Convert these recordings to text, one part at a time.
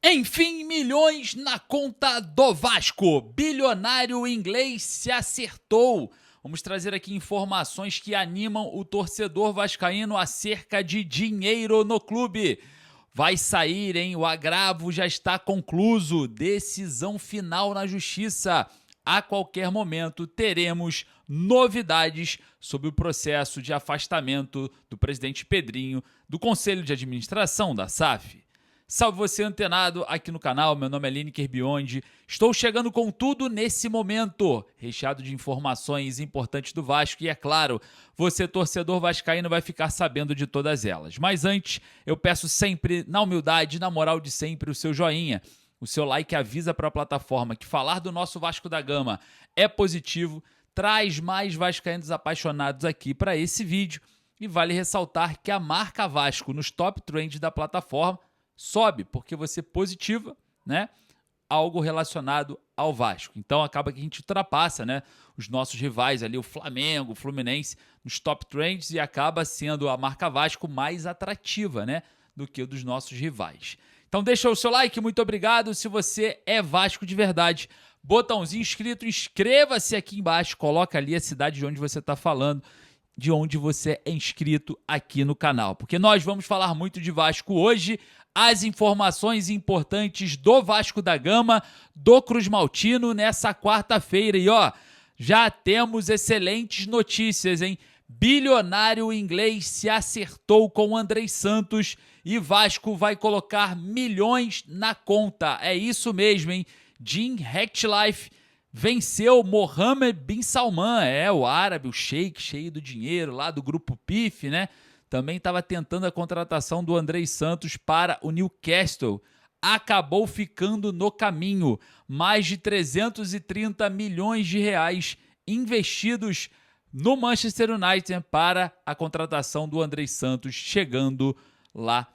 Enfim, milhões na conta do Vasco. Bilionário inglês se acertou. Vamos trazer aqui informações que animam o torcedor vascaíno acerca de dinheiro no clube. Vai sair, hein? O agravo já está concluído. Decisão final na justiça. A qualquer momento teremos novidades sobre o processo de afastamento do presidente Pedrinho do Conselho de Administração da SAF. Salve você antenado aqui no canal, meu nome é Lineker Biondi, estou chegando com tudo nesse momento, recheado de informações importantes do Vasco e é claro, você torcedor vascaíno vai ficar sabendo de todas elas. Mas antes, eu peço sempre, na humildade, na moral de sempre, o seu joinha, o seu like avisa para a plataforma que falar do nosso Vasco da Gama é positivo, traz mais vascaínos apaixonados aqui para esse vídeo e vale ressaltar que a marca Vasco nos top trends da plataforma sobe porque você positiva, né, algo relacionado ao Vasco. Então acaba que a gente ultrapassa, né, os nossos rivais ali, o Flamengo, o Fluminense, nos top trends e acaba sendo a marca Vasco mais atrativa, né, do que o dos nossos rivais. Então deixa o seu like, muito obrigado. Se você é Vasco de verdade, botãozinho inscrito, inscreva-se aqui embaixo, coloca ali a cidade de onde você está falando, de onde você é inscrito aqui no canal, porque nós vamos falar muito de Vasco hoje, as informações importantes do Vasco da Gama, do Cruz Maltino nessa quarta-feira. E ó, já temos excelentes notícias, hein? Bilionário inglês se acertou com o Andrei Santos e Vasco vai colocar milhões na conta. É isso mesmo, hein? Jim Ratcliffe venceu Mohammed bin Salman, o árabe, o sheik cheio do dinheiro lá do grupo PIF, né? Também estava tentando a contratação do Andrei Santos para o Newcastle. Acabou ficando no caminho. Mais de 330 milhões de reais investidos no Manchester United para a contratação do Andrei Santos, chegando lá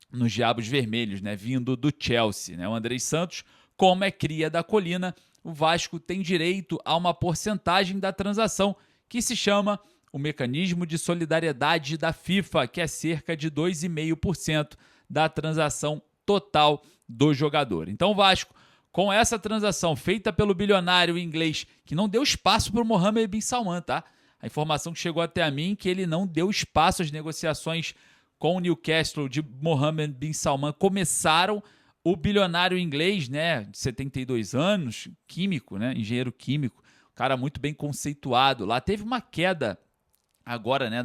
nos Diabos Vermelhos, né? Vindo do Chelsea, né? O Andrei Santos, como é cria da colina, o Vasco tem direito a uma porcentagem da transação que se chama o mecanismo de solidariedade da FIFA, que é cerca de 2,5% da transação total do jogador. Então o Vasco, com essa transação feita pelo bilionário inglês, que não deu espaço para o Mohammed bin Salman, tá? A informação que chegou até a mim é que ele não deu espaço às negociações com o Newcastle de Mohammed bin Salman. Começaram o bilionário inglês, né, de 72 anos, químico, né, engenheiro químico, cara muito bem conceituado. Lá teve uma queda agora, né,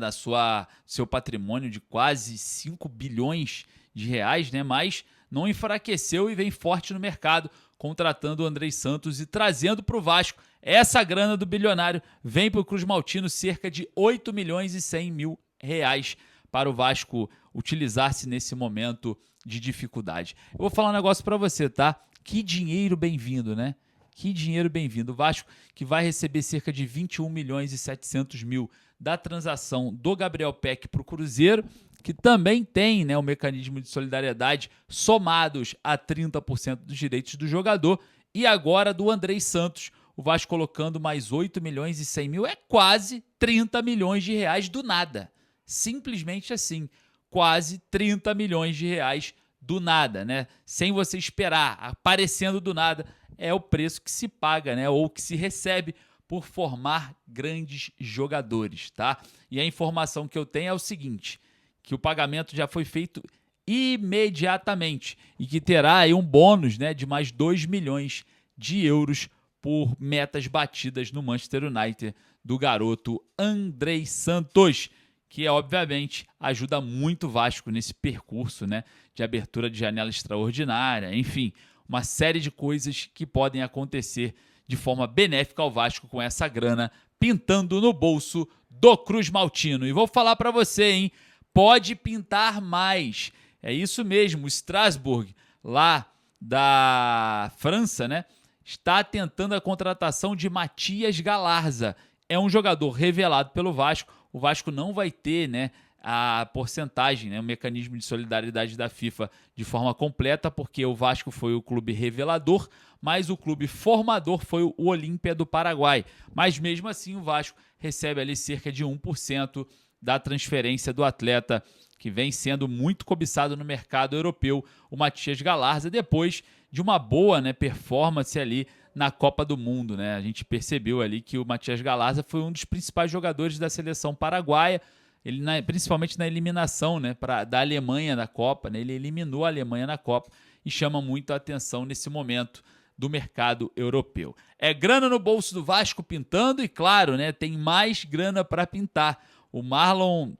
seu patrimônio de quase 5 bilhões de reais, né, mas não enfraqueceu e vem forte no mercado, contratando o Andrei Santos e trazendo para o Vasco essa grana do bilionário. Vem para o Cruz Maltino cerca de 8 milhões e 100 mil reais para o Vasco utilizar-se nesse momento de dificuldade. Eu vou falar um negócio para você, tá? Que dinheiro bem-vindo, né? Que dinheiro bem-vindo. O Vasco que vai receber cerca de 21 milhões e 700 mil da transação do Gabriel Peck para o Cruzeiro, que também tem, né, o mecanismo de solidariedade somados a 30% dos direitos do jogador, e agora do Andrei Santos, o Vasco colocando mais 8 milhões e 100 mil, é quase 30 milhões de reais do nada. Simplesmente assim, quase 30 milhões de reais do nada, né? Sem você esperar, aparecendo do nada, é o preço que se paga, né? Ou que se recebe por formar grandes jogadores, tá? E a informação que eu tenho é o seguinte, que o pagamento já foi feito imediatamente e que terá aí um bônus, né, de mais 2 milhões de euros por metas batidas no Manchester United do garoto Andrei Santos, que obviamente ajuda muito o Vasco nesse percurso, né, de abertura de janela extraordinária, enfim, uma série de coisas que podem acontecer de forma benéfica ao Vasco com essa grana pintando no bolso do Cruz Maltino. E vou falar para você, hein, pode pintar mais. É isso mesmo, o Strasbourg, lá da França, né, está tentando a contratação de Matias Galarza. É um jogador revelado pelo Vasco. O Vasco não vai ter, né, a porcentagem, né, o mecanismo de solidariedade da FIFA de forma completa, porque o Vasco foi o clube revelador, mas o clube formador foi o Olímpia do Paraguai. Mas mesmo assim o Vasco recebe ali cerca de 1% da transferência do atleta que vem sendo muito cobiçado no mercado europeu, o Matias Galarza, depois de uma boa, né, performance ali na Copa do Mundo, né? A gente percebeu ali que o Matias Galarza foi um dos principais jogadores da seleção paraguaia, ele principalmente na eliminação, né, da Alemanha na Copa, né? Ele eliminou a Alemanha na Copa e chama muito a atenção nesse momento do mercado europeu. É grana no bolso do Vasco pintando e, claro, né, tem mais grana para pintar. O Marlon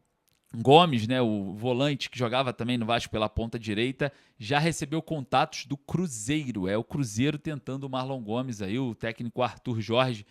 Gomes, né, o volante que jogava também no Vasco pela ponta direita, já recebeu contatos do Cruzeiro. É o Cruzeiro tentando o Marlon Gomes aí, o técnico Arthur Jorge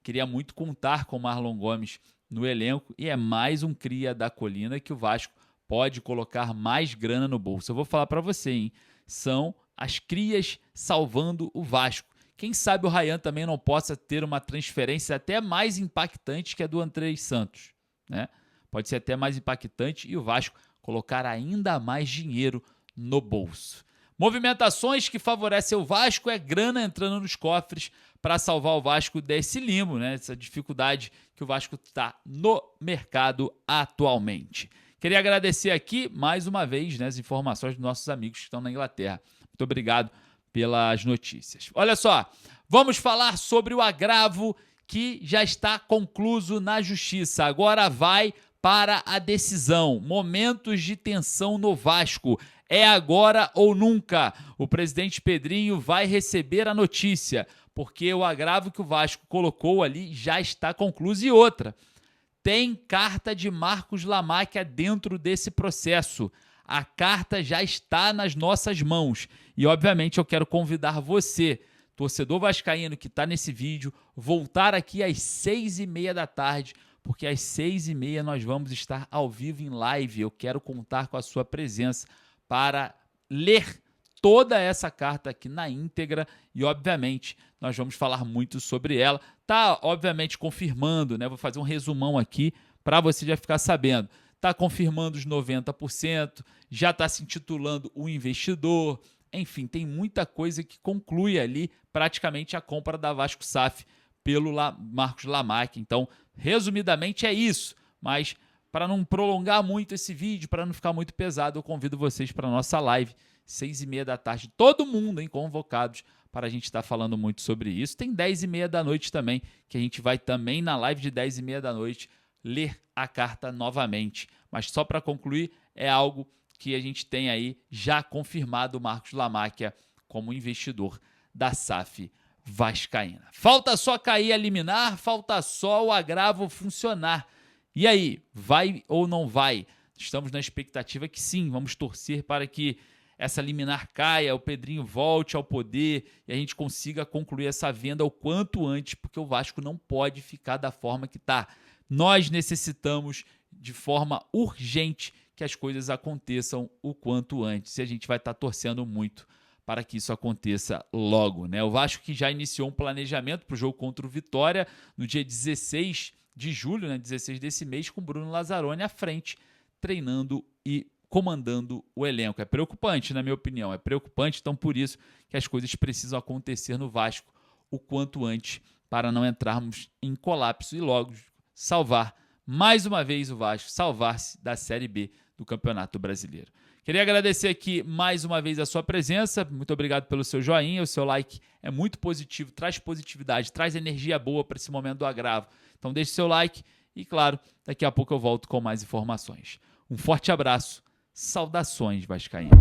queria muito contar com o Marlon Gomes no elenco e é mais um cria da colina que o Vasco pode colocar mais grana no bolso. Eu vou falar para você, hein? São as crias salvando o Vasco. Quem sabe o Ryan também não possa ter uma transferência até mais impactante que a do Andrés Santos, né? Pode ser até mais impactante e o Vasco colocar ainda mais dinheiro no bolso. Movimentações que favorecem o Vasco é grana entrando nos cofres para salvar o Vasco desse limbo, né? Essa dificuldade que o Vasco está no mercado atualmente. Queria agradecer aqui mais uma vez, né, as informações dos nossos amigos que estão na Inglaterra. Muito obrigado pelas notícias. Olha só, vamos falar sobre o agravo que já está concluído na Justiça. Agora vai para a decisão. Momentos de tensão no Vasco. É agora ou nunca. O presidente Pedrinho vai receber a notícia, porque o agravo que o Vasco colocou ali já está concluído. E outra, tem carta de Marcos Lamáquia dentro desse processo. A carta já está nas nossas mãos. E, obviamente, eu quero convidar você, torcedor vascaíno que está nesse vídeo, voltar aqui às 6h30 da tarde, porque às 6h30 nós vamos estar ao vivo em live. Eu quero contar com a sua presença para ler toda essa carta aqui na íntegra e, obviamente, nós vamos falar muito sobre ela. Tá, obviamente, confirmando, né? Vou fazer um resumão aqui para você já ficar sabendo. Tá confirmando os 90%, já está se intitulando o investidor. Enfim, tem muita coisa que conclui ali praticamente a compra da Vasco SAF pelo Marcos Lamáquia. Então, resumidamente é isso, mas para não prolongar muito esse vídeo, para não ficar muito pesado, eu convido vocês para a nossa live, 6h30 da tarde, todo mundo, hein, convocados, para a gente estar falando muito sobre isso. Tem 10h30 da noite também, que a gente vai também na live de 10h30 da noite ler a carta novamente. Mas só para concluir, é algo que a gente tem aí já confirmado o Marcos Lamáquia como investidor da SAF vascaína. Falta só cair a liminar, falta só o agravo funcionar. E aí, vai ou não vai? Estamos na expectativa que sim, vamos torcer para que essa liminar caia, o Pedrinho volte ao poder e a gente consiga concluir essa venda o quanto antes, porque o Vasco não pode ficar da forma que está. Nós necessitamos de forma urgente que as coisas aconteçam o quanto antes e a gente vai estar torcendo muito para que isso aconteça logo, né? O Vasco que já iniciou um planejamento para o jogo contra o Vitória no dia 16 de julho, né? 16 desse mês, com o Bruno Lazzaroni à frente, treinando e comandando o elenco. É preocupante, na minha opinião, é preocupante, então por isso que as coisas precisam acontecer no Vasco o quanto antes para não entrarmos em colapso e logo salvar mais uma vez o Vasco, salvar-se da Série B do Campeonato Brasileiro. Queria agradecer aqui mais uma vez a sua presença, muito obrigado pelo seu joinha, o seu like é muito positivo, traz positividade, traz energia boa para esse momento do agravo. Então deixe seu like e, claro, daqui a pouco eu volto com mais informações. Um forte abraço, saudações vascaínas.